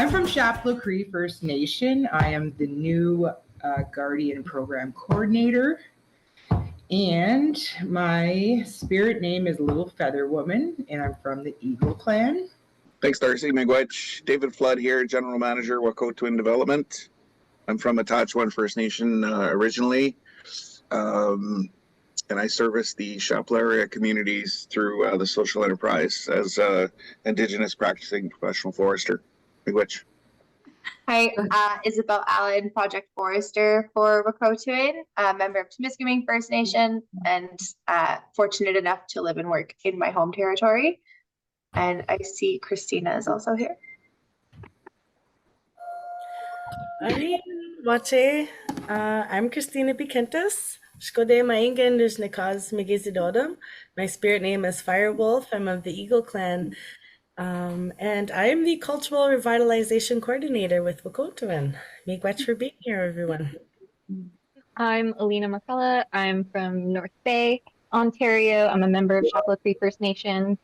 I'm from Chapleau Cree First Nation. I am the new Guardian Program Coordinator. And my spirit name is Little Feather Woman, and I'm from the Eagle Clan. Thanks, Darcy. Miigwech. David Flood here, General Manager, Wahkohtowin Development. I'm from Wahkohtowin First Nation originally, and I service the Chapleau area communities through the social enterprise as Indigenous practicing professional forester. Miigwech. Hi, Isabel Allen, Project Forester for Wahkohtowin, a member of Temiskaming First Nation, and fortunate enough to live and work in my home territory. And I see Christina is also here. I'm Christina Piquentas. My spirit name is Firewolf. I'm of the Eagle Clan. And I'm the Cultural Revitalization Coordinator with Wahkohtowin. Miigwech for being here, everyone. I'm Alina McCullough. I'm from North Bay, Ontario. I'm a member of Chapleau Cree First Nation.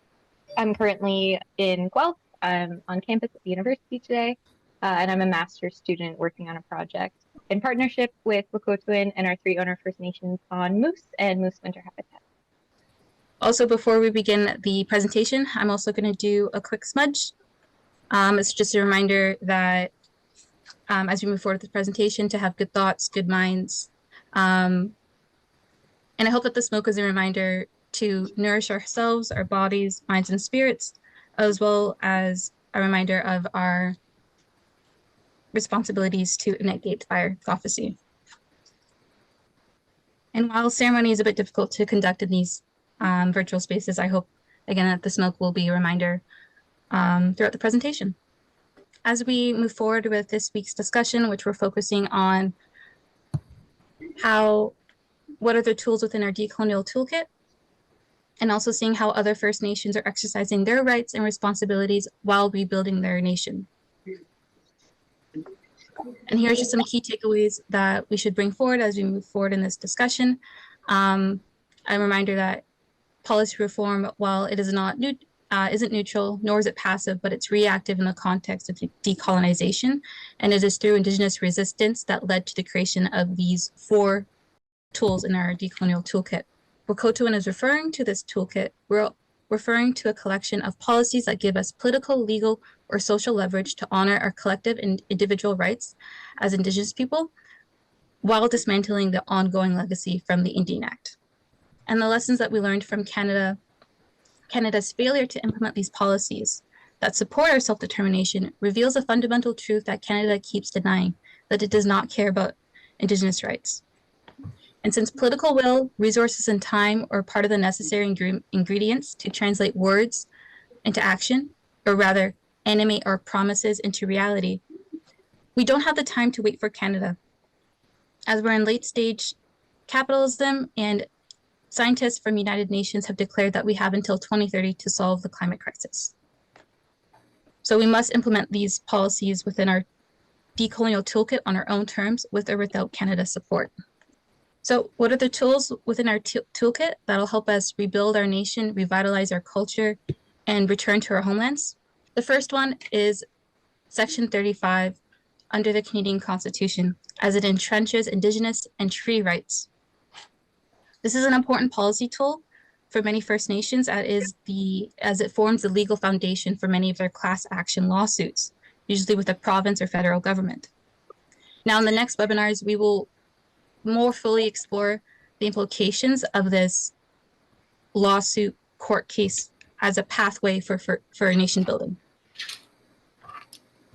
I'm currently in Guelph. I'm on campus at the university today, and I'm a master's student working on a project in partnership with Wahkohtowin and our 3 owner First Nations on moose and moose winter habitat. Also, before we begin the presentation, I'm also going to do a quick smudge. It's just a reminder that as we move forward with the presentation, to have good thoughts, good minds. And I hope that the smoke is a reminder to nourish ourselves, our bodies, minds, and spirits, as well as a reminder of our responsibilities to negate fire prophecy. And while ceremony is a bit difficult to conduct in these virtual spaces, I hope, again, that the smoke will be a reminder throughout the presentation. As we move forward with this week's discussion, which we're focusing on what are the tools within our Decolonial Toolkit, and also seeing how other First Nations are exercising their rights and responsibilities while rebuilding their nation. And here's just some key takeaways that we should bring forward as we move forward in this discussion. A reminder that policy reform, while it is isn't neutral, nor is it passive, but it's reactive in the context of decolonization. And it is through Indigenous resistance that led to the creation of these 4 tools in our Decolonial Toolkit. Wahkohtowin is referring to this toolkit. We're referring to a collection of policies that give us political, legal, or social leverage to honor our collective and individual rights as Indigenous people, while dismantling the ongoing legacy from the Indian Act. And the lessons that we learned from Canada's failure to implement these policies that support our self-determination reveals a fundamental truth that Canada keeps denying, that it does not care about Indigenous rights. And since political will, resources, and time are part of the necessary ingredients to translate words into action, or rather animate our promises into reality, we don't have the time to wait for Canada, as we're in late stage capitalism, and scientists from United Nations have declared that we have until 2030 to solve the climate crisis. So we must implement these policies within our Decolonial Toolkit on our own terms, with or without Canada's support. So what are the tools within our toolkit that'll help us rebuild our nation, revitalize our culture, and return to our homelands? The first one is Section 35 under the Canadian Constitution, as it entrenches Indigenous and treaty rights. This is an important policy tool for many First Nations, as it forms the legal foundation for many of their class action lawsuits, usually with the province or federal government. Now, in the next webinars, we will more fully explore the implications of this lawsuit court case as a pathway for nation building.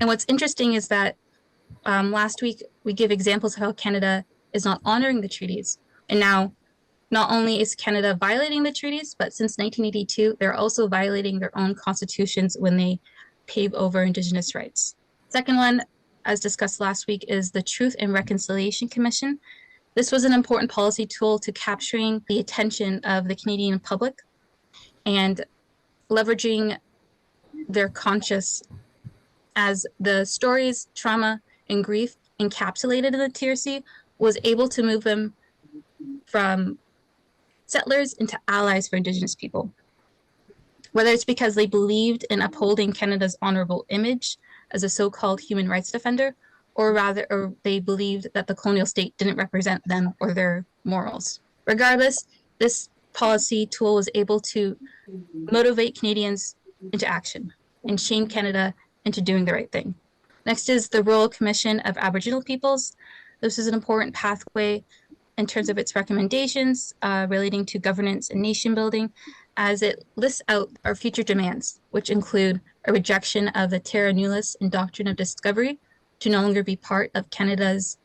And what's interesting is that last week we give examples of how Canada is not honoring the treaties. And now, not only is Canada violating the treaties, but since 1982, they're also violating their own constitutions when they pave over Indigenous rights. Second one, as discussed last week, is the Truth and Reconciliation Commission. This was an important policy tool to capturing the attention of the Canadian public and leveraging their conscience, as the stories, trauma, and grief encapsulated in the TRC was able to move them from settlers into allies for Indigenous people. Whether it's because they believed in upholding Canada's honorable image as a so-called human rights defender, or they believed that the colonial state didn't represent them or their morals. Regardless, this policy tool was able to motivate Canadians into action and shame Canada into doing the right thing. Next is the Royal Commission of Aboriginal Peoples. This is an important pathway in terms of its recommendations relating to governance and nation building, as it lists out our future demands, which include a rejection of the terra nullius and doctrine of discovery to no longer be part of Canada's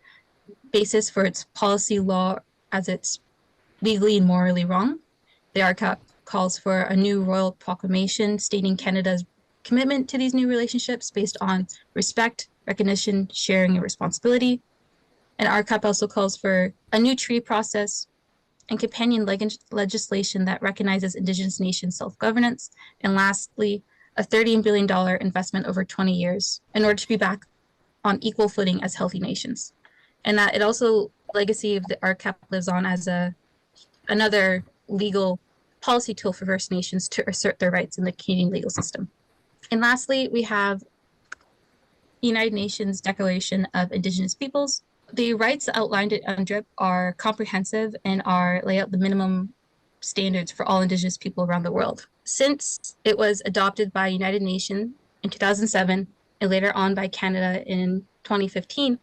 basis for its policy law, as it's legally and morally wrong. The RCAP calls for a new royal proclamation stating Canada's commitment to these new relationships based on respect, recognition, sharing, and responsibility. And RCAP also calls for a new treaty process and companion legislation that recognizes Indigenous nations self-governance. And lastly, a $13 billion investment over 20 years in order to be back on equal footing as healthy nations. And that it also, legacy of the RCAP lives on as another legal policy tool for First Nations to assert their rights in the Canadian legal system. And lastly, we have United Nations Declaration of Indigenous Peoples. The rights outlined in UNDRIP are comprehensive and lay out the minimum standards for all Indigenous people around the world. Since it was adopted by United Nations in 2007 and later on by Canada in 2015,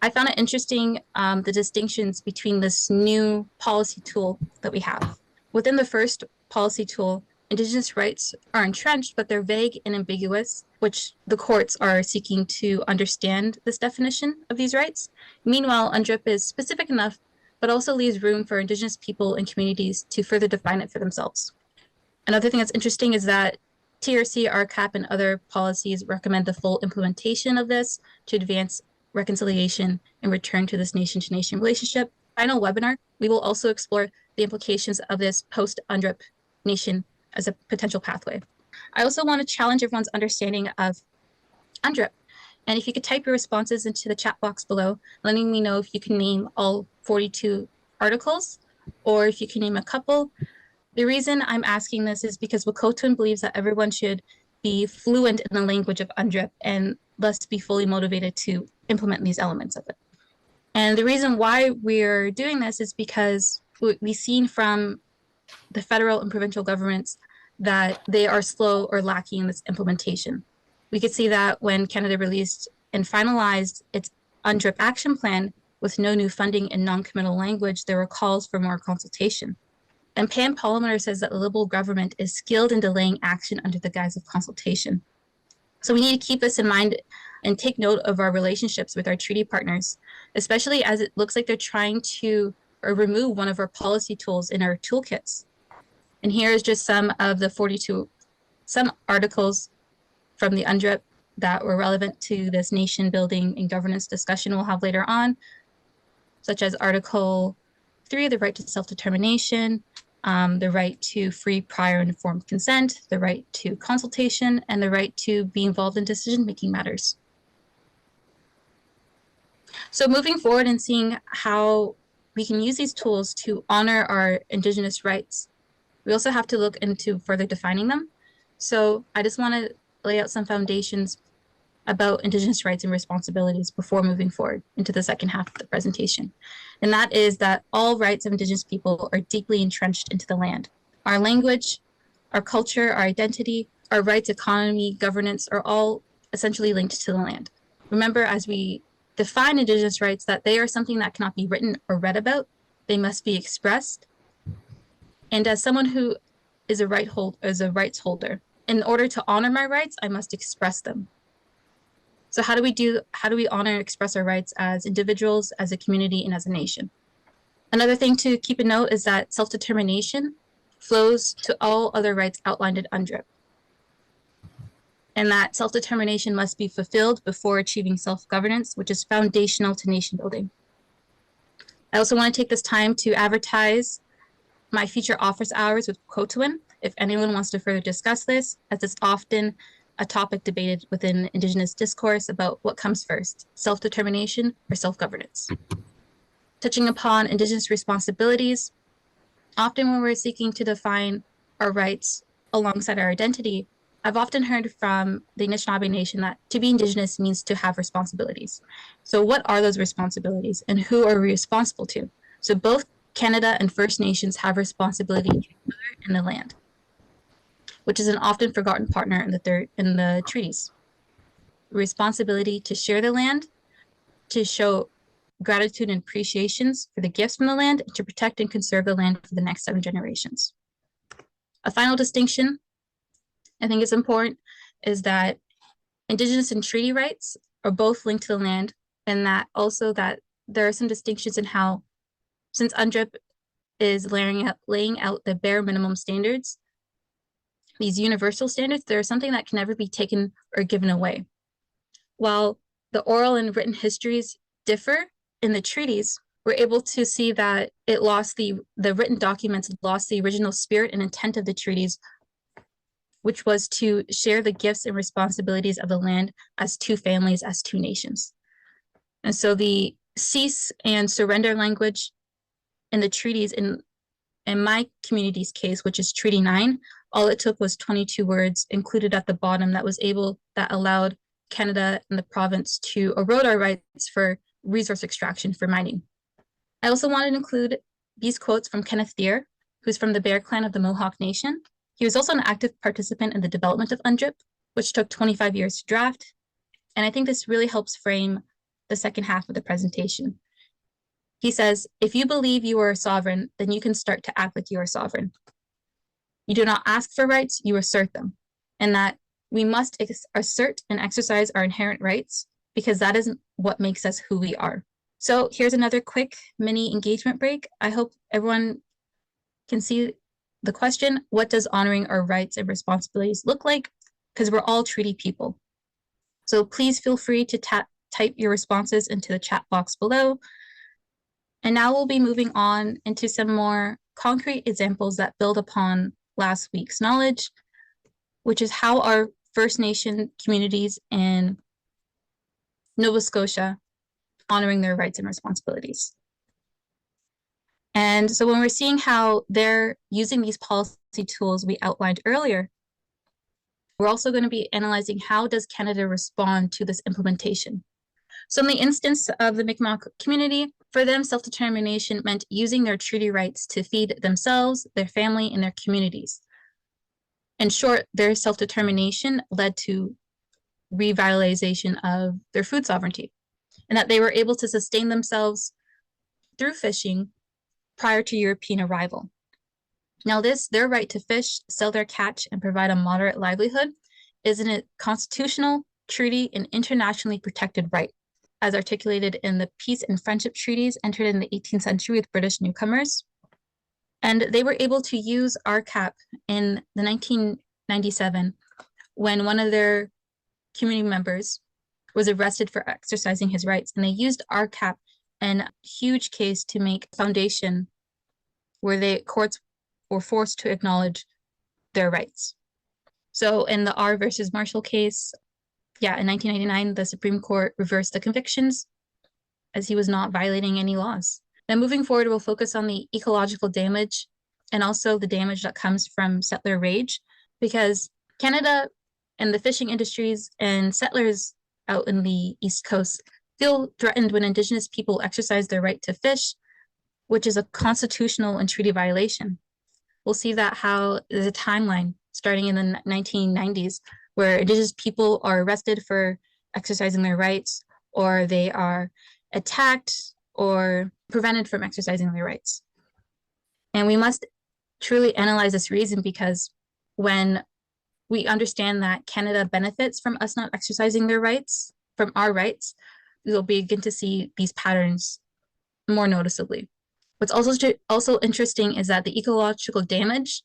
I found it interesting the distinctions between this new policy tool that we have. Within the first policy tool, Indigenous rights are entrenched, but they're vague and ambiguous, which the courts are seeking to understand this definition of these rights. Meanwhile, UNDRIP is specific enough, but also leaves room for Indigenous people and communities to further define it for themselves. Another thing that's interesting is that TRC, RCAP, and other policies recommend the full implementation of this to advance reconciliation and return to this nation-to-nation relationship. Final webinar, we will also explore the implications of this post-UNDRIP nation as a potential pathway. I also want to challenge everyone's understanding of UNDRIP. And if you could type your responses into the chat box below, letting me know if you can name all 42 articles, or if you can name a couple. The reason I'm asking this is because Wahkohtowin believes that everyone should be fluent in the language of UNDRIP and thus be fully motivated to implement these elements of it. And the reason why we're doing this is because we've seen from the federal and provincial governments that they are slow or lacking in this implementation. We could see that when Canada released and finalized its UNDRIP action plan with no new funding and non-committal language, there were calls for more consultation. And Pam Polymer says that the Liberal government is skilled in delaying action under the guise of consultation. So we need to keep this in mind and take note of our relationships with our treaty partners, especially as it looks like they're trying to remove one of our policy tools in our toolkits. And here is just some of the 42, some articles from the UNDRIP that were relevant to this nation building and governance discussion we'll have later on, such as Article 3, the right to self-determination, the right to free, prior, and informed consent, the right to consultation, and the right to be involved in decision-making matters. So moving forward and seeing how we can use these tools to honor our Indigenous rights, we also have to look into further defining them. So I just want to lay out some foundations about Indigenous rights and responsibilities before moving forward into the second half of the presentation. And that is that all rights of Indigenous people are deeply entrenched into the land. Our language, our culture, our identity, our rights, economy, governance are all essentially linked to the land. Remember, as we define Indigenous rights, that they are something that cannot be written or read about. They must be expressed. And as someone who is a rights holder, in order to honor my rights, I must express them. So how do we honor and express our rights as individuals, as a community, and as a nation? Another thing to keep in note is that self-determination flows to all other rights outlined in UNDRIP. And that self-determination must be fulfilled before achieving self-governance, which is foundational to nation building. I also want to take this time to advertise my future office hours with Wahkohtowin, if anyone wants to further discuss this, as it's often a topic debated within Indigenous discourse about what comes first, self-determination or self-governance. Touching upon Indigenous responsibilities, often when we're seeking to define our rights alongside our identity, I've often heard from the Anishinaabe Nation that to be Indigenous means to have responsibilities. So what are those responsibilities and who are we responsible to? So both Canada and First Nations have responsibility to each other in the land, which is an often forgotten partner in the treaties. Responsibility to share the land, to show gratitude and appreciations for the gifts from the land, and to protect and conserve the land for the next 7 generations. A final distinction I think is important is that Indigenous and treaty rights are both linked to the land, and that also that there are some distinctions in how, since UNDRIP is laying out the bare minimum standards, these universal standards, there is something that can never be taken or given away. While the oral and written histories differ in the treaties, we're able to see that it lost the written documents lost the original spirit and intent of the treaties, which was to share the gifts and responsibilities of the land as 2 families, as 2 nations. And so the cease and surrender language in the treaties, in my community's case, which is Treaty 9, all it took was 22 words included at the bottom that allowed Canada and the province to erode our rights for resource extraction for mining. I also wanted to include these quotes from Kenneth Deere, who's from the Bear Clan of the Mohawk Nation. He was also an active participant in the development of UNDRIP, which took 25 years to draft. And I think this really helps frame the second half of the presentation. He says, if you believe you are a sovereign, then you can start to act like you are sovereign. You do not ask for rights, you assert them. And that we must assert and exercise our inherent rights because that is what makes us who we are. So here's another quick mini engagement break. I hope everyone can see the question, what does honoring our rights and responsibilities look like? Because we're all treaty people. So please feel free to type your responses into the chat box below. And now we'll be moving on into some more concrete examples that build upon last week's knowledge, which is how our First Nation communities in Nova Scotia honoring their rights and responsibilities. And so when we're seeing how they're using these policy tools we outlined earlier, we're also going to be analyzing how does Canada respond to this implementation. So in the instance of the Mi'kmaq community, for them, self-determination meant using their treaty rights to feed themselves, their family, and their communities. In short, their self-determination led to revitalization of their food sovereignty, and that they were able to sustain themselves through fishing prior to European arrival. Now their right to fish, sell their catch, and provide a moderate livelihood is a constitutional, treaty, and internationally protected right, as articulated in the peace and friendship treaties entered in the 18th century with British newcomers. And they were able to use RCAP in the 1997 when one of their community members was arrested for exercising his rights. And they used RCAP in a huge case to make a foundation where the courts were forced to acknowledge their rights. So in the R versus Marshall case, in 1999, the Supreme Court reversed the convictions as he was not violating any laws. Now moving forward, we'll focus on the ecological damage and also the damage that comes from settler rage, because Canada and the fishing industries and settlers out in the East Coast feel threatened when Indigenous people exercise their right to fish, which is a constitutional and treaty violation. We'll see that how there's a timeline starting in the 1990s where Indigenous people are arrested for exercising their rights, or they are attacked or prevented from exercising their rights. And we must truly analyze this reason, because when we understand that Canada benefits from us not exercising their rights, from our rights, we will begin to see these patterns more noticeably. What's also interesting is that the ecological damage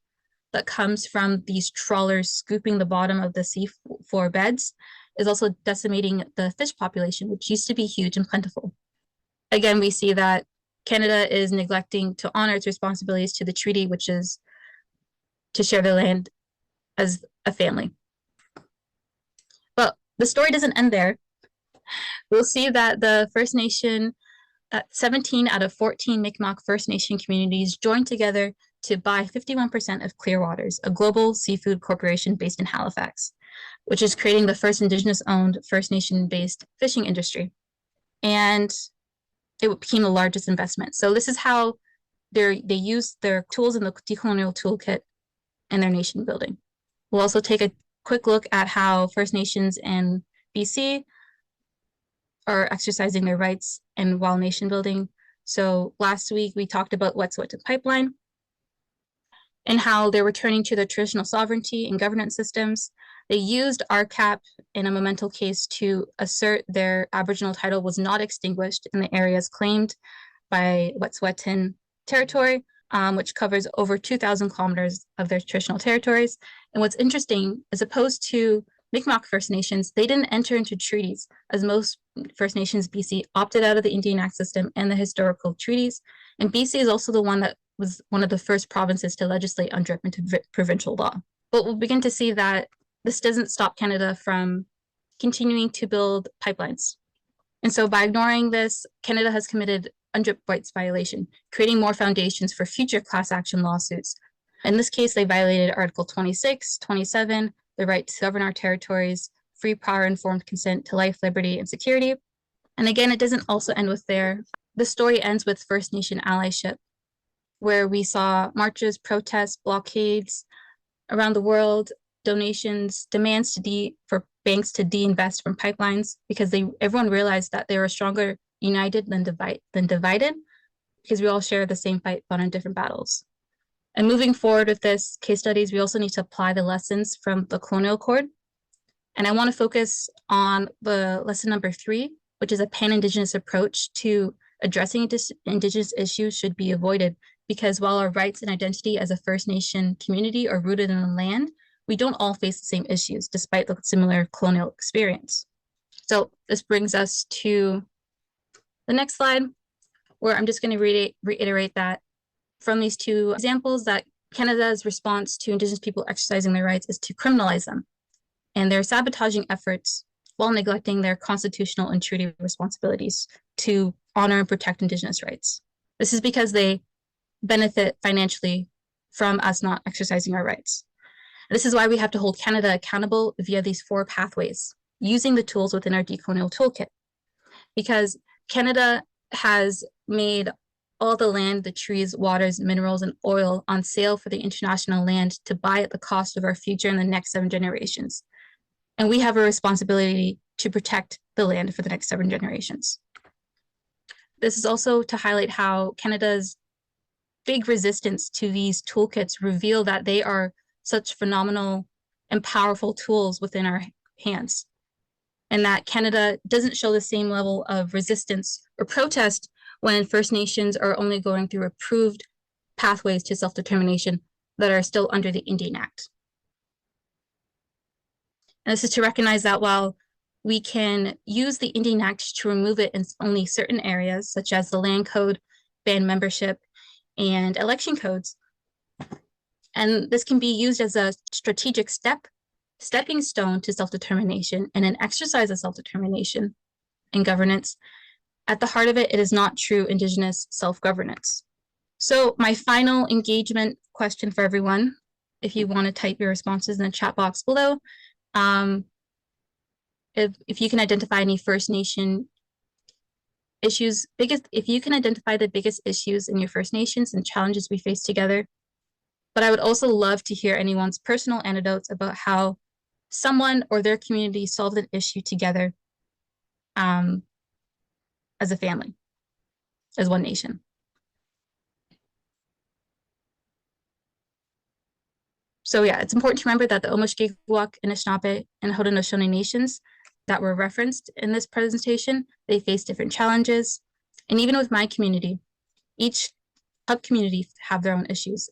that comes from these trawlers scooping the bottom of the sea floor beds is also decimating the fish population, which used to be huge and plentiful. Again, we see that Canada is neglecting to honor its responsibilities to the treaty, which is to share the land as a family. But the story doesn't end there. We'll see that the First Nation, 17 out of 14 Mi'kmaq First Nation communities joined together to buy 51% of Clearwaters, a global seafood corporation based in Halifax, which is creating the first Indigenous-owned, First Nation-based fishing industry. And it became the largest investment. So this is how they use their tools in the Decolonial Toolkit in their nation building. We'll also take a quick look at how First Nations in BC are exercising their rights and while nation building. So last week we talked about Wet'suwet'en Pipeline and how they're returning to their traditional sovereignty and governance systems. They used RCAP in a Memento case to assert their Aboriginal title was not extinguished in the areas claimed by Wet'suwet'en territory, which covers over 2,000 kilometers of their traditional territories. And what's interesting, as opposed to Mi'kmaq First Nations, they didn't enter into treaties, as most First Nations BC opted out of the Indian Act system and the historical treaties. And BC is also the one that was one of the first provinces to legislate UNDRIP into provincial law. But we'll begin to see that this doesn't stop Canada from continuing to build pipelines. And so by ignoring this, Canada has committed UNDRIP rights violation, creating more foundations for future class action lawsuits. In this case, they violated Article 26, 27, the right to govern our territories, free, prior, informed consent to life, liberty, and security. And again, it doesn't also end with there. The story ends with First Nation allyship, where we saw marches, protests, blockades around the world, donations, demands for banks to de-invest from pipelines, because everyone realized that they were stronger united than divided, because we all share the same fight but on different battles. And moving forward with this case studies, we also need to apply the lessons from the Colonial Accord. And I want to focus on the lesson number 3, which is a pan-Indigenous approach to addressing Indigenous issues should be avoided, because while our rights and identity as a First Nation community are rooted in the land, we don't all face the same issues despite the similar colonial experience. So this brings us to the next slide, where I'm just going to reiterate that from these two examples, that Canada's response to Indigenous people exercising their rights is to criminalize them, and they're sabotaging efforts while neglecting their constitutional and treaty responsibilities to honor and protect Indigenous rights. This is because they benefit financially from us not exercising our rights. This is why we have to hold Canada accountable via these 4 pathways, using the tools within our Decolonial Toolkit, because Canada has made all the land, the trees, waters, minerals, and oil on sale for the international land to buy at the cost of our future in the next 7 generations. And we have a responsibility to protect the land for the next 7 generations. This is also to highlight how Canada's big resistance to these toolkits reveal that they are such phenomenal and powerful tools within our hands, and that Canada doesn't show the same level of resistance or protest when First Nations are only going through approved pathways to self-determination that are still under the Indian Act. And this is to recognize that while we can use the Indian Act to remove it in only certain areas, such as the land code, band membership, and election codes, and this can be used as a strategic stepping stone to self-determination and an exercise of self-determination and governance, at the heart of it, it is not true Indigenous self-governance. So my final engagement question for everyone, if you want to type your responses in the chat box below, if you can identify any First Nation issues, if you can identify the biggest issues in your First Nations and challenges we face together. But I would also love to hear anyone's personal anecdotes about how someone or their community solved an issue together as a family, as one nation. So yeah, it's important to remember that the Omushkegowuk, Anishinaabe, and Haudenosaunee nations that were referenced in this presentation, they face different challenges. And even with my community, each sub-community have their own issues.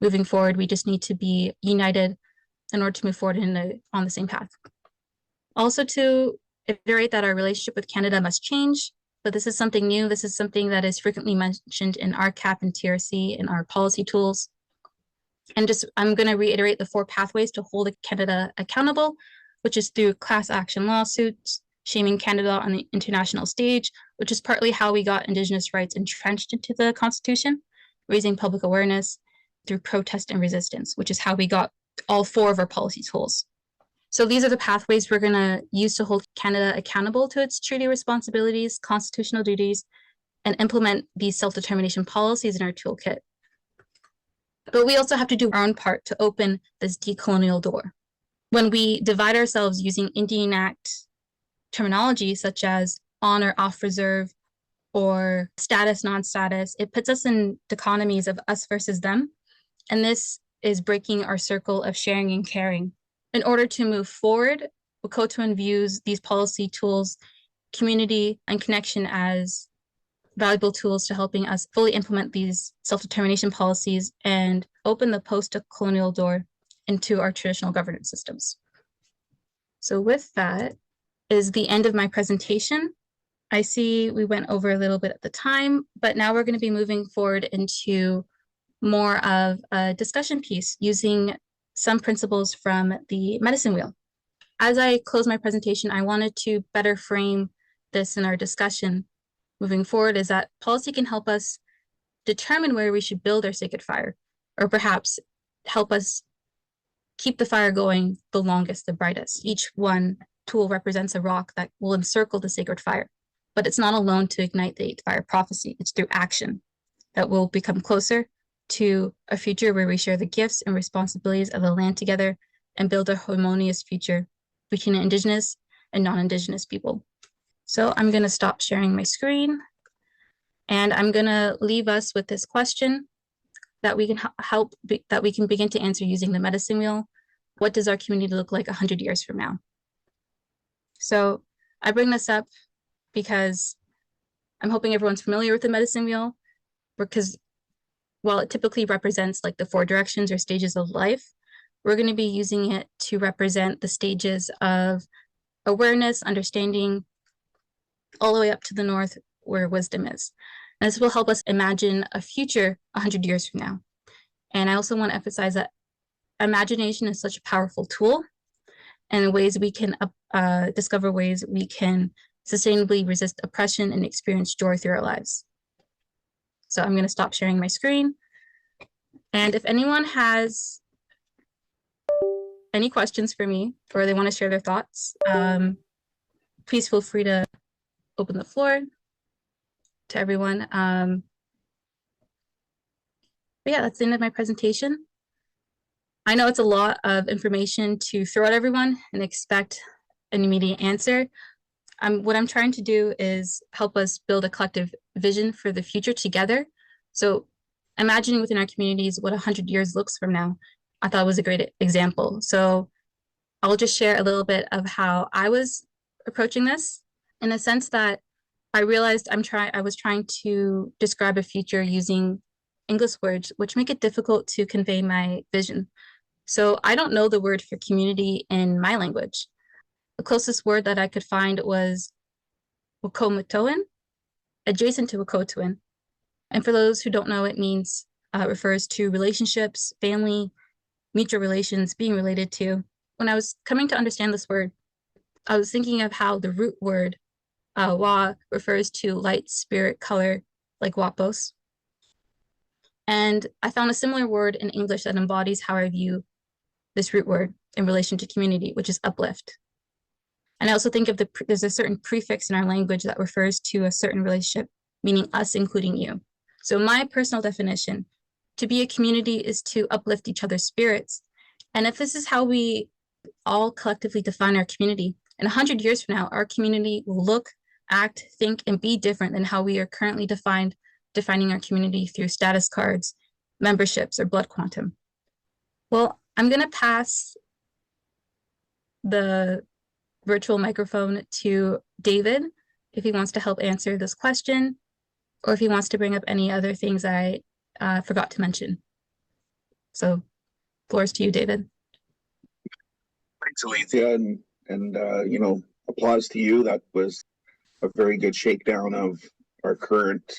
Moving forward, we just need to be united in order to move forward on the same path. Also to iterate that our relationship with Canada must change, but this is something new. This is something that is frequently mentioned in RCAP and TRC in our policy tools. And I'm going to reiterate the 4 pathways to hold Canada accountable, which is through class action lawsuits, shaming Canada on the international stage, which is partly how we got Indigenous rights entrenched into the Constitution, raising public awareness, through protest and resistance, which is how we got all 4 of our policy tools. So these are the pathways we're going to use to hold Canada accountable to its treaty responsibilities, constitutional duties, and implement these self-determination policies in our toolkit. But we also have to do our own part to open this decolonial door. When we divide ourselves using Indian Act terminology such as on or off reserve or status, non-status, it puts us in dichotomies of us versus them. And this is breaking our circle of sharing and caring. In order to move forward, Wahkohtowin views these policy tools, community and connection as valuable tools to helping us fully implement these self-determination policies and open the post-colonial door into our traditional governance systems. So with that is the end of my presentation. I see we went over a little bit at the time, but now we're going to be moving forward into more of a discussion piece using some principles from the medicine wheel. As I close my presentation, I wanted to better frame this in our discussion moving forward, is that policy can help us determine where we should build our sacred fire, or perhaps help us keep the fire going the longest, the brightest. Each one tool represents a rock that will encircle the sacred fire, but it's not alone to ignite the 8th fire prophecy. It's through action that we'll become closer to a future where we share the gifts and responsibilities of the land together and build a harmonious future between Indigenous and non-Indigenous people. So I'm going to stop sharing my screen, and I'm going to leave us with this question that we can that we can begin to answer using the medicine wheel. What does our community look like 100 years from now? So I bring this up because I'm hoping everyone's familiar with the medicine wheel, because while it typically represents like the 4 directions or stages of life, we're going to be using it to represent the stages of awareness, understanding, all the way up to the north where wisdom is. And this will help us imagine a future 100 years from now. And I also want to emphasize that imagination is such a powerful tool, and ways we can discover ways we can sustainably resist oppression and experience joy through our lives. So I'm going to stop sharing my screen. And if anyone has any questions for me, or they want to share their thoughts, please feel free to open the floor to everyone. But yeah, that's the end of my presentation. I know it's a lot of information to throw at everyone and expect an immediate answer. What I'm trying to do is help us build a collective vision for the future together. So imagining within our communities what 100 years looks from now, I thought was a great example. So I'll just share a little bit of how I was approaching this, in the sense that I realized I was trying to describe a future using English words, which make it difficult to convey my vision. So I don't know the word for community in my language. The closest word that I could find was Wahkohtowin, adjacent to Wahkohtowin. And for those who don't know, it means, refers to relationships, family, mutual relations, being related to. When I was coming to understand this word, I was thinking of how the root word Wa refers to light, spirit, color, like Wapos. And I found a similar word in English that embodies how I view this root word in relation to community, which is uplift. And I also think of there's a certain prefix in our language that refers to a certain relationship, meaning us, including you. So my personal definition, to be a community is to uplift each other's spirits. And if this is how we all collectively define our community, in 100 years from now, our community will look, act, think, and be different than how we are currently defining our community through status cards, memberships, or blood quantum. Well, I'm going to pass the virtual microphone to David, if he wants to help answer this question, or if he wants to bring up any other things I forgot to mention. So, floor is to you, David. Thanks, Alethea, and you know, applause to you. That was a very good shakedown of our current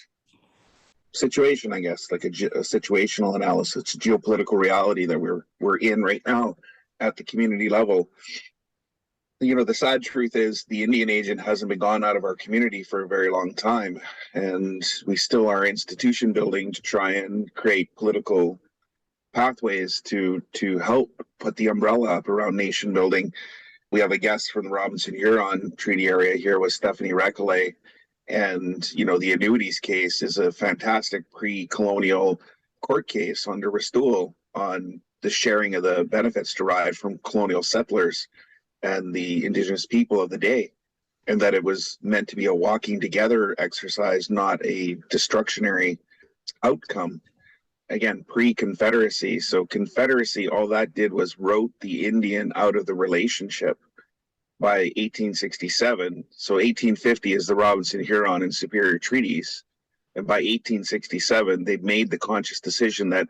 situation, I guess, like a situational analysis, geopolitical reality that we're in right now at the community level. You know, the sad truth is the Indian agent hasn't been gone out of our community for a very long time, and we still are institution building to try and create political pathways to help put the umbrella up around nation building. We have a guest from the Robinson Huron Treaty Area here with Stephanie Recollet. And, you know, the annuities case is a fantastic pre-colonial court case under Restool on the sharing of the benefits derived from colonial settlers and the Indigenous people of the day. And that it was meant to be a walking together exercise, not a destructionary outcome. Again, pre-Confederacy. So Confederacy, all that did was wrote the Indian out of the relationship by 1867. So 1850 is the Robinson, Huron, and Superior treaties. And by 1867, they made the conscious decision that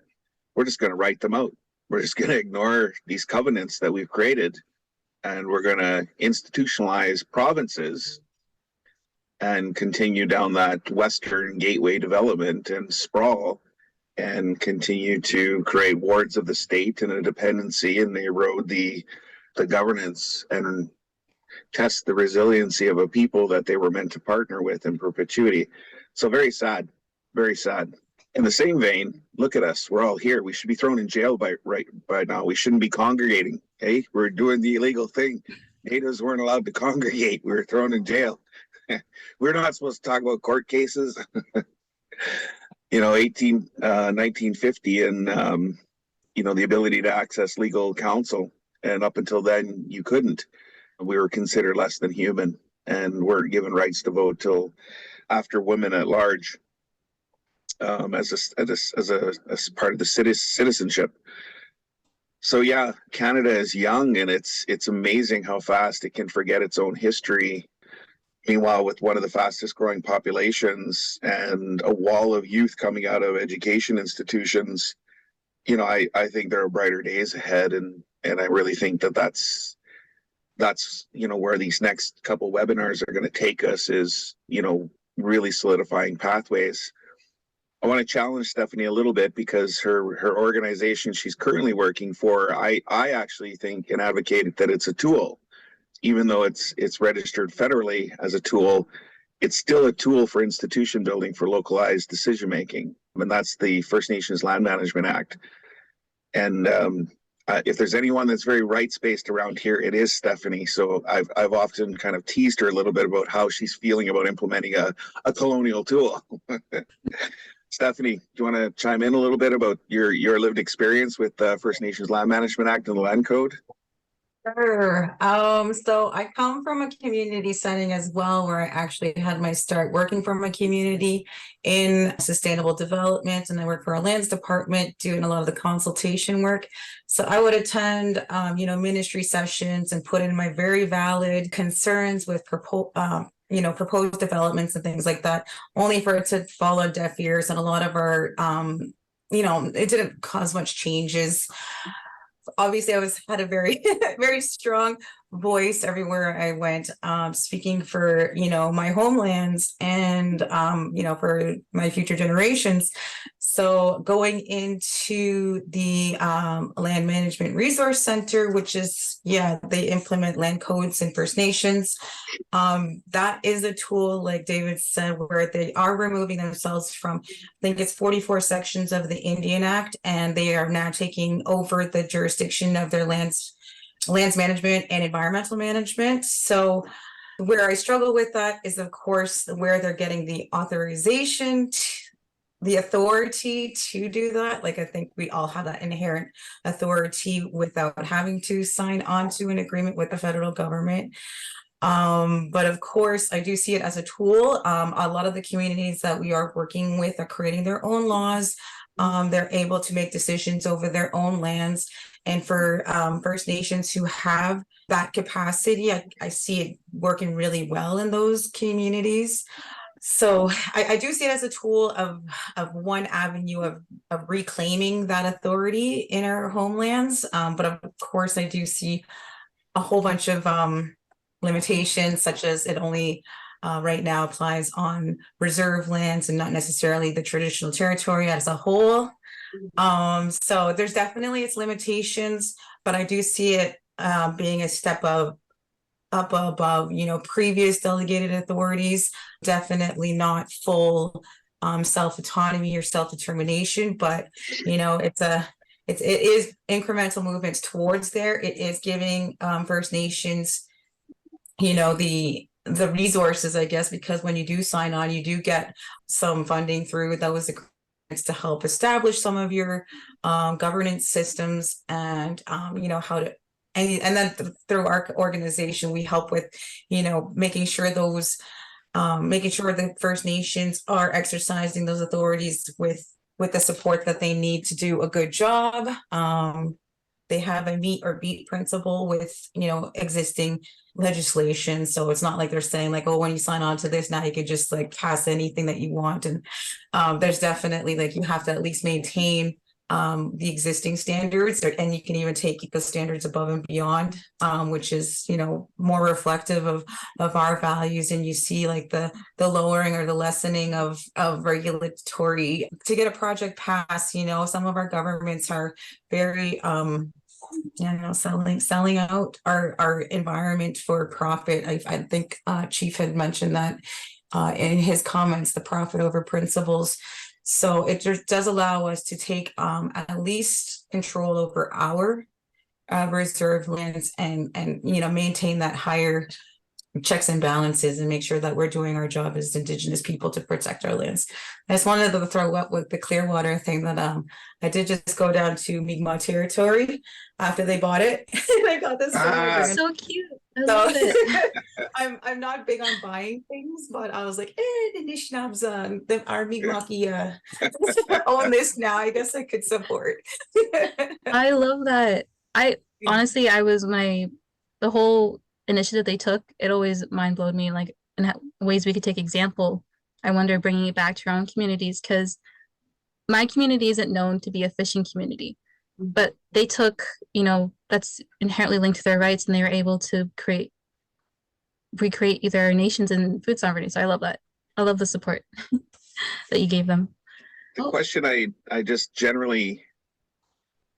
we're just going to write them out. We're just going to ignore these covenants that we've created, and we're going to institutionalize provinces and continue down that Western gateway development and sprawl, and continue to create wards of the state and a dependency, and they erode the governance and test the resiliency of a people that they were meant to partner with in perpetuity. So very sad, very sad. In the same vein, look at us. We're all here. We should be thrown in jail by now. We shouldn't be congregating. Hey, we're doing the illegal thing. Natives weren't allowed to congregate. We were thrown in jail. We're not supposed to talk about court cases. You know, 1950 and, you know, the ability to access legal counsel. And up until then, you couldn't. We were considered less than human and weren't given rights to vote till after women at large, as part of the citizenship. So yeah, Canada is young, and it's amazing how fast it can forget its own history. Meanwhile, with one of the fastest growing populations and a wall of youth coming out of education institutions, you know, I think there are brighter days ahead, and I really think that's you know where these next couple webinars are going to take us, is, you know, really solidifying pathways. I want to challenge Stephanie a little bit, because her organization she's currently working for, I actually think and advocate that it's a tool. Even though it's registered federally as a tool, it's still a tool for institution building for localized decision making. And that's the First Nations Land Management Act. And if there's anyone that's very rights-based around here, it is Stephanie. So I've often kind of teased her a little bit about how she's feeling about implementing a colonial tool. Stephanie, do you want to chime in a little bit about your lived experience with the First Nations Land Management Act and the Land Code? Sure. So I come from a community setting as well, where I actually had my start working from a community in sustainable development, and I work for a lands department doing a lot of the consultation work. So I would attend, you know, ministry sessions and put in my very valid concerns with you know, proposed developments and things like that, only for it to fall on deaf ears. And a lot of our, you know, it didn't cause much changes. Obviously, I had a very, very strong voice everywhere I went, speaking for, you know, my homelands and, you know, for my future generations. So going into the Land Management Resource Center, which is, yeah, they implement land codes in First Nations. That is a tool, like David said, where they are removing themselves from, I think it's 44 sections of the Indian Act, and they are now taking over the jurisdiction of their lands management and environmental management. So where I struggle with that is, of course, where they're getting the authorization, the authority to do that. Like, I think we all have that inherent authority without having to sign on to an agreement with the federal government. But of course, I do see it as a tool. A lot of the communities that we are working with are creating their own laws. They're able to make decisions over their own lands. And for First Nations who have that capacity, I see it working really well in those communities. So I do see it as a tool of one avenue of reclaiming that authority in our homelands. But of course, I do see a whole bunch of limitations, such as it only right now applies on reserve lands and not necessarily the traditional territory as a whole. So there's definitely its limitations, but I do see it being a step up above, you know, previous delegated authorities. Definitely not full self-autonomy or self-determination, but, you know, it's it is incremental movements towards there. It is giving First Nations, the resources, I guess, because when you do sign on, you do get some funding through those agreements to help establish some of your governance systems, and how to, and then through our organization, we help with, making sure those making sure the First Nations are exercising those authorities with the support that they need to do a good job. They have a meet or beat principle with, existing legislation. So it's not like they're saying like, oh, when you sign on to this, now you can just like pass anything that you want. And there's definitely like, you have to at least maintain the existing standards, and you can even take the standards above and beyond, which is, more reflective of our values. And you see like the lowering or the lessening of regulatory to get a project passed. Some of our governments are very selling out our environment for profit. I think Chief had mentioned that in his comments, the profit over principles. So it just does allow us to take at least control over our reserve lands, and maintain that higher checks and balances, and make sure that we're doing our job as Indigenous people to protect our lands. I just wanted to throw up with the Clearwater thing that I did just go down to Mi'kmaq territory after they bought it. And I got this So cute. I love it. I'm not big on buying things, but I was like, the Nishnabs, our Mi'kmaq own this now. I guess I could support. I love that. Honestly, the whole initiative they took, it always mind blowed me, like in ways we could take example. I wonder bringing it back to our own communities, because my community isn't known to be a fishing community, but they took, that's inherently linked to their rights, and they were able to recreate either nations and food sovereignty. So I love that. I love the support that you gave them. The question I just generally,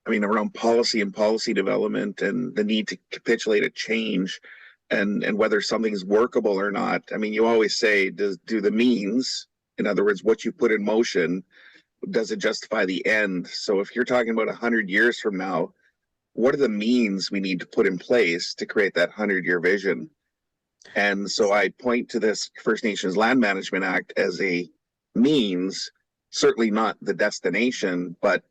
around policy and policy development and the need to capitulate a change, and whether something's workable or not. You always say, do the means, in other words, what you put in motion, does it justify the end? So if you're talking about 100 years from now, what are the means we need to put in place to create that 100-year vision? And so I point to this First Nations Land Management Act as a means, certainly not the destination, but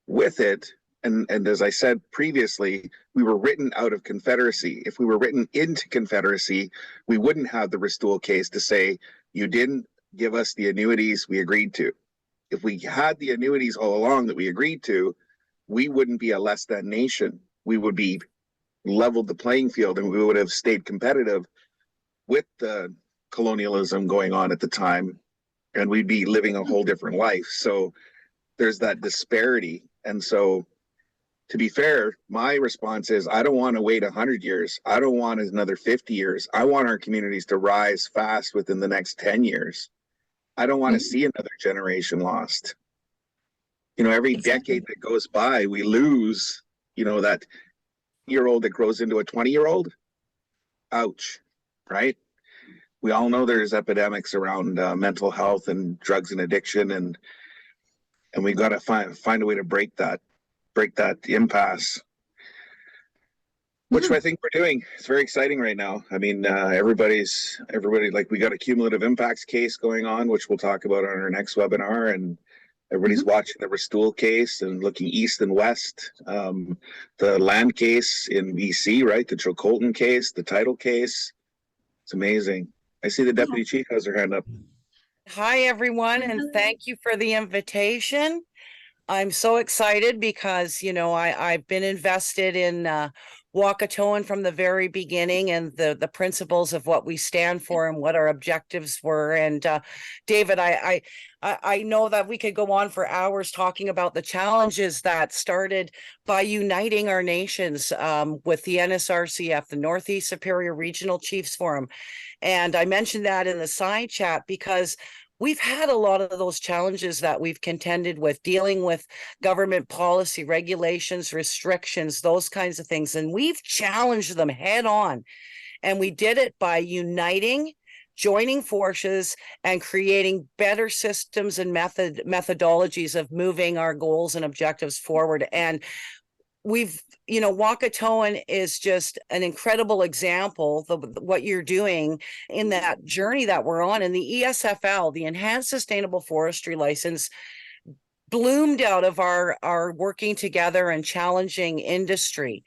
with it. And as I said previously, we were written out of Confederacy. If we were written into Confederacy, we wouldn't have the Ristoul case to say, you didn't give us the annuities we agreed to. If we had the annuities all along that we agreed to, we wouldn't be a less than nation. We would be leveled the playing field, and we would have stayed competitive with the colonialism going on at the time, and we'd be living a whole different life. So there's that disparity. And so, to be fair, my response is, I don't want to wait 100 years. I don't want another 50 years. I want our communities to rise fast within the next 10 years. I don't want to see another generation lost. Every decade that goes by, we lose, that year-old that grows into a 20-year-old. Ouch, right? We all know there's epidemics around mental health and drugs and addiction, and we got to find a way to break that impasse, which I think we're doing. It's very exciting right now. Everybody, like, we got a cumulative impacts case going on, which we'll talk about on our next webinar, and everybody's watching the Ristoul case and looking east and west. The land case in BC, right? The Chilcotin case, the title case. It's amazing. I see the deputy chief has her hand up. Hi, everyone, and thank you for the invitation. I'm so excited because, I've been invested in Wahkohtowin from the very beginning, and the principles of what we stand for and what our objectives were. And David, I know that we could go on for hours talking about the challenges that started by uniting our nations with the NSRCF, the Northeast Superior Regional Chiefs Forum. And I mentioned that in the side chat because we've had a lot of those challenges that we've contended with, dealing with government policy, regulations, restrictions, those kinds of things. And we've challenged them head on. And we did it by uniting joining forces and creating better systems and methodologies of moving our goals and objectives forward. And we've, Wahkohtowin is just an incredible example of what you're doing in that journey that we're on. And the ESFL, the Enhanced Sustainable Forestry License, bloomed out of our working together and challenging industry.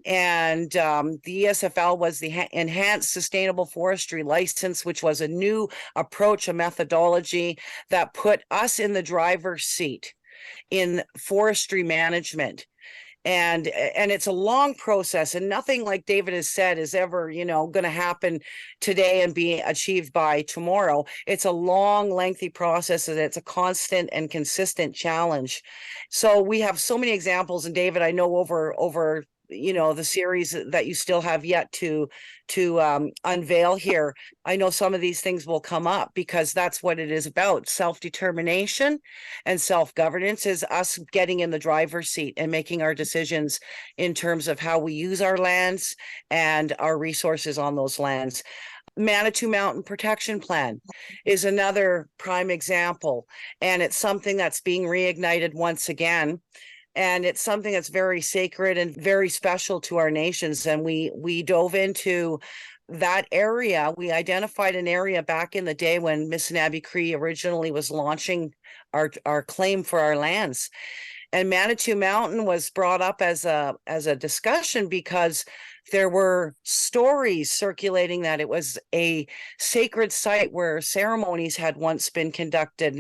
And the ESFL was the Enhanced Sustainable Forestry License, which was a new approach, a methodology that put us in the driver's seat in forestry management. And it's a long process, and nothing, like David has said, is ever, going to happen today and be achieved by tomorrow. It's a long, lengthy process, and it's a constant and consistent challenge. So we have so many examples, and David, I know over the series that you still have yet to unveil here, I know some of these things will come up, because that's what it is about. Self-determination and self-governance is us getting in the driver's seat and making our decisions in terms of how we use our lands and our resources on those lands. Manitou Mountain Protection Plan is another prime example, and it's something that's being reignited once again. And it's something that's very sacred and very special to our nations. And we dove into that area. We identified an area back in the day when Missinabie Cree originally was launching our claim for our lands. And Manitou Mountain was brought up as a discussion because there were stories circulating that it was a sacred site where ceremonies had once been conducted,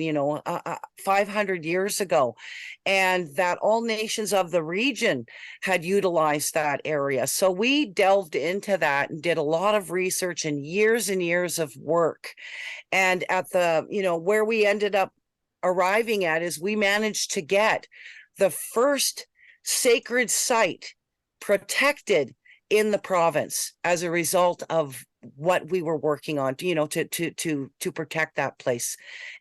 500 years ago, and that all nations of the region had utilized that area. So we delved into that and did a lot of research and years of work. And at the, where we ended up arriving at is we managed to get the first sacred site protected in the province as a result of what we were working on, to protect that place.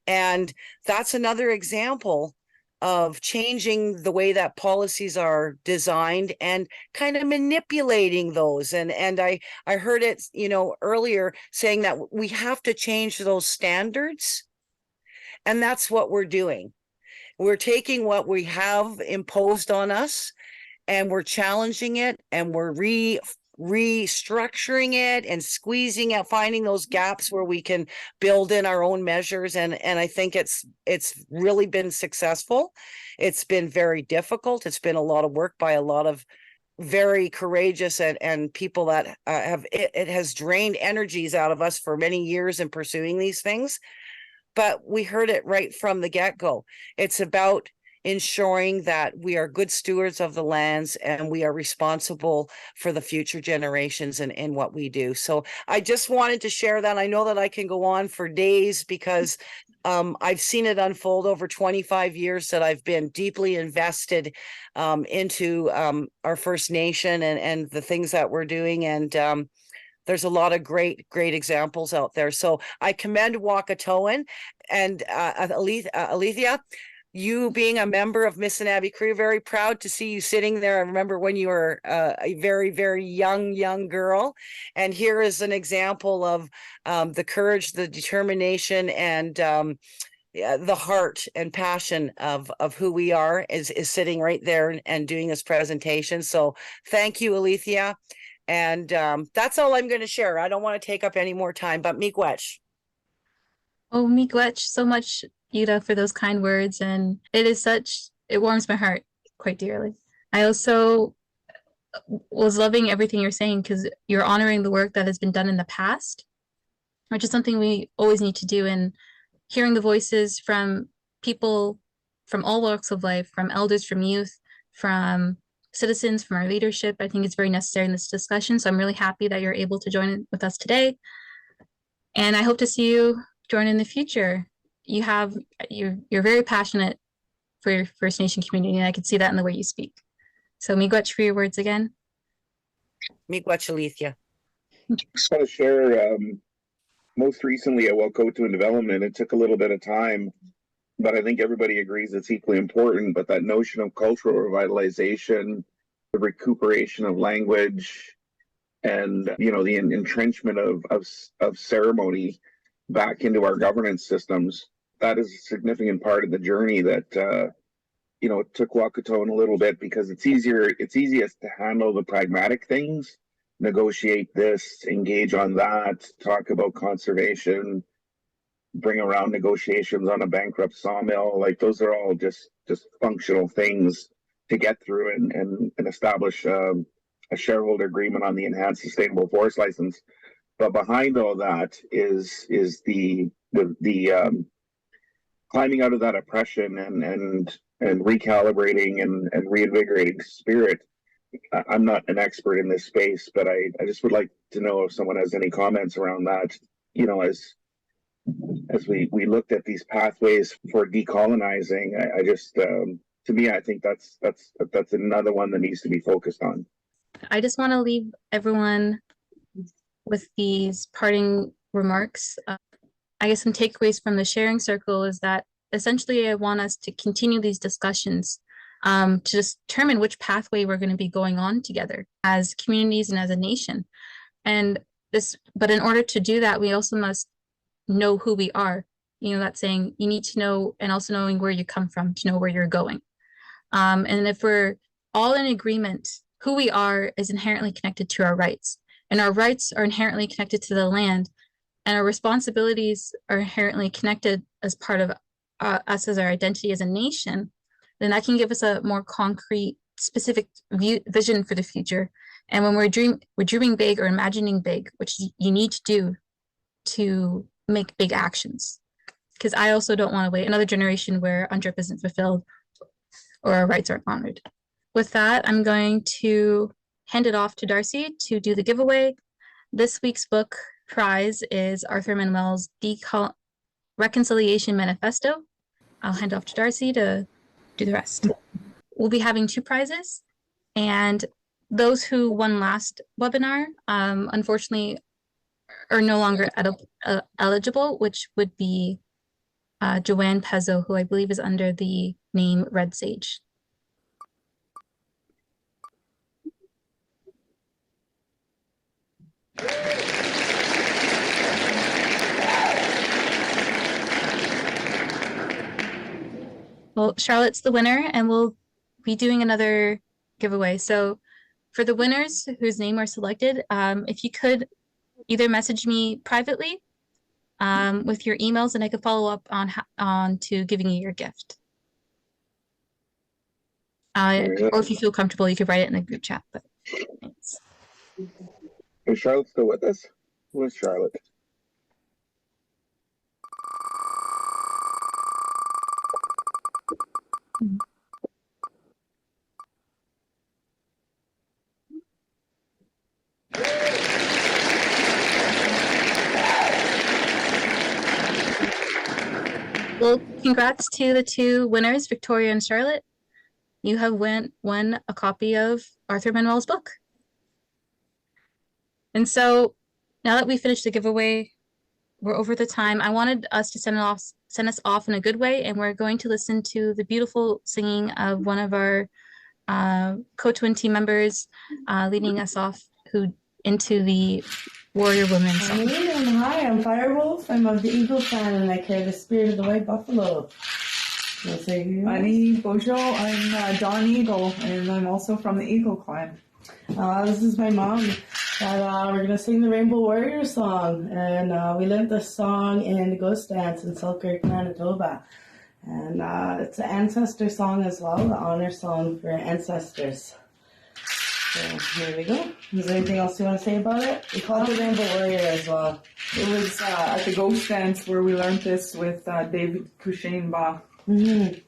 And that's another example of changing the way that policies are designed and kind of manipulating those. And I heard it, earlier saying that we have to change those standards. And that's what we're doing. We're taking what we have imposed on us, and we're challenging it, and we're restructuring it and squeezing out, finding those gaps where we can build in our own measures. And I think it's really been successful. It's been very difficult. It's been a lot of work by a lot of very courageous and people that it has drained energies out of us for many years in pursuing these things. But we heard it right from the get-go. It's about ensuring that we are good stewards of the lands and we are responsible for the future generations in what we do. So I just wanted to share that. I know that I can go on for days because I've seen it unfold over 25 years that I've been deeply invested into our First Nation and the things that we're doing. And there's a lot of great examples out there. So I commend Wahkohtowin and Alethea. You being a member of Missinabie Cree, very proud to see you sitting there. I remember when you were a very, very young girl. And here is an example of the courage, the determination, and the heart and passion of who we are is sitting right there and doing this presentation. So thank you, Alethea. And that's all I'm going to share. I don't want to take up any more time, but miigwech. Oh, miigwech, so much, Ida, for those kind words. And it warms my heart quite dearly. I also was loving everything you're saying because you're honoring the work that has been done in the past, which is something we always need to do. And hearing the voices from people from all walks of life, from elders, from youth, from citizens, from our leadership, I think it's very necessary in this discussion. So I'm really happy that you're able to join with us today. And I hope to see you join in the future. You're very passionate for your First Nation community, and I can see that in the way you speak. So miigwech for your words again. Miigwech, Alethea. I just want to share, most recently at Wahkohtowin Development, it took a little bit of time, but I think everybody agrees it's equally important. But that notion of cultural revitalization, the recuperation of language, and the entrenchment of ceremony back into our governance systems. That is a significant part of the journey that it took Wahkohtowin a little bit, because it's easiest to handle the pragmatic things, negotiate this, engage on that, talk about conservation, bring around negotiations on a bankrupt sawmill. Like, those are all just functional things to get through and establish a shareholder agreement on the enhanced sustainable forest license. But behind all that is the climbing out of that oppression and recalibrating and reinvigorating spirit. I'm not an expert in this space, but I just would like to know if someone has any comments around that. As we looked at these pathways for decolonizing, I just to me, I think that's another one that needs to be focused on. I just want to leave everyone with these parting remarks. I guess some takeaways from the sharing circle is that essentially I want us to continue these discussions to determine which pathway we're going to be going on together as communities and as a nation. But in order to do that, we also must know who we are. That saying, you need to know, and also knowing where you come from to know where you're going. And if we're all in agreement, who we are is inherently connected to our rights, and our rights are inherently connected to the land, and our responsibilities are inherently connected as part of us as our identity as a nation, then that can give us a more concrete, specific vision for the future. And when we're dreaming big or imagining big, which you need to do to make big actions. Because I also don't want to wait another generation where UNDRIP isn't fulfilled or our rights aren't honored. With that, I'm going to hand it off to Darcy to do the giveaway. This week's book prize is Arthur Manuel's Reconciliation Manifesto. I'll hand off to Darcy to do the rest. We'll be having 2 prizes, and those who won last webinar, unfortunately, are no longer eligible, which would be Joanne Pezzo, who I believe is under the name Red Sage. Well, Charlotte's the winner, and we'll be doing another giveaway. So for the winners whose name are selected, if you could either message me privately with your emails, and I could follow up on to giving you your gift. Or if you feel comfortable, you could write it in the group chat. But thanks. Is Charlotte still with us? Who is Charlotte? Well, congrats to the 2 winners, Victoria and Charlotte. You have won a copy of Arthur Manuel's book. And so now that we finished the giveaway, we're over the time. I wanted us to send us off in a good way, and we're going to listen to the beautiful singing of one of our Wahkohtowin team members leading us off into the Warrior Woman song. Hi, I'm Firewolf. I'm of the Eagle Clan, and I carry the spirit of the white buffalo. Ani Bojo, I'm Dawn Eagle, and I'm also from the Eagle Clan. This is my mom. And we're gonna sing the Rainbow Warrior song, and we learned this song in the Ghost Dance in Selkirk, Manitoba. And it's an ancestor song as well, the honor song for ancestors. So here we go. Is there anything else you want to say about it? We call it the Rainbow Warrior as well. It was at the Ghost Dance where we learned this with David Cushane Ba. Mm-hmm.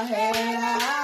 Yeah.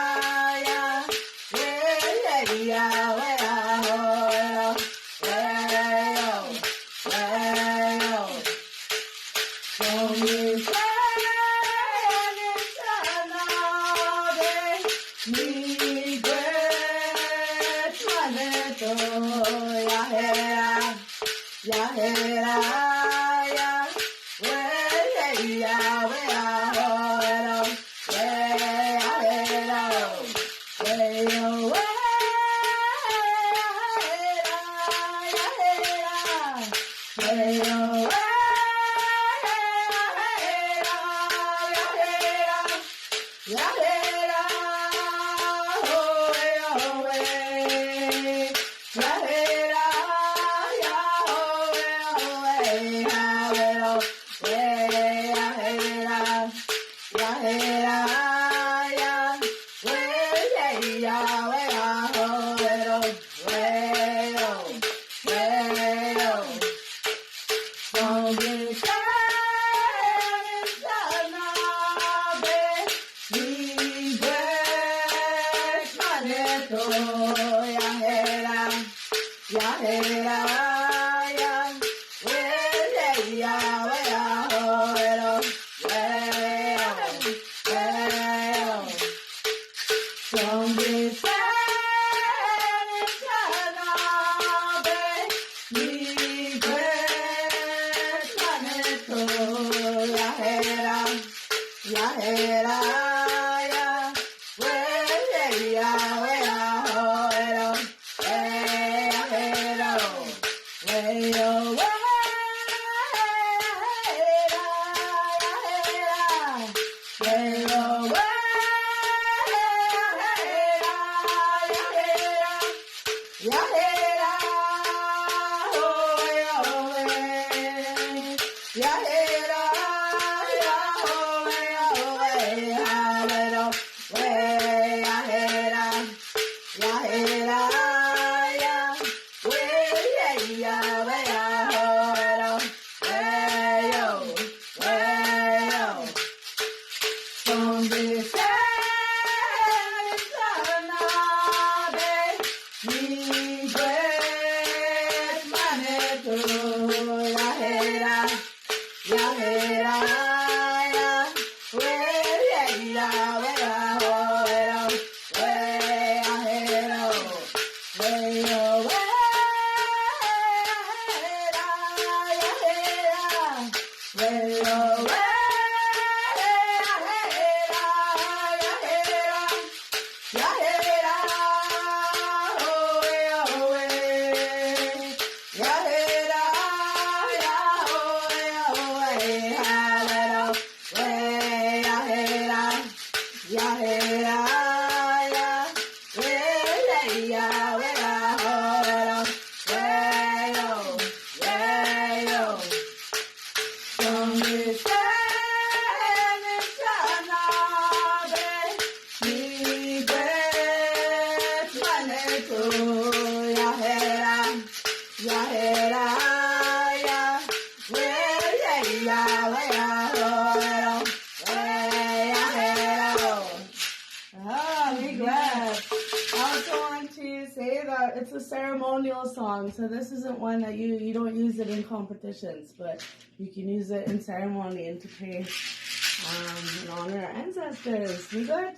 It's a ceremonial song, so this isn't one that you don't use it in competitions, but you can use it in ceremony and to pay and honor our ancestors. We good?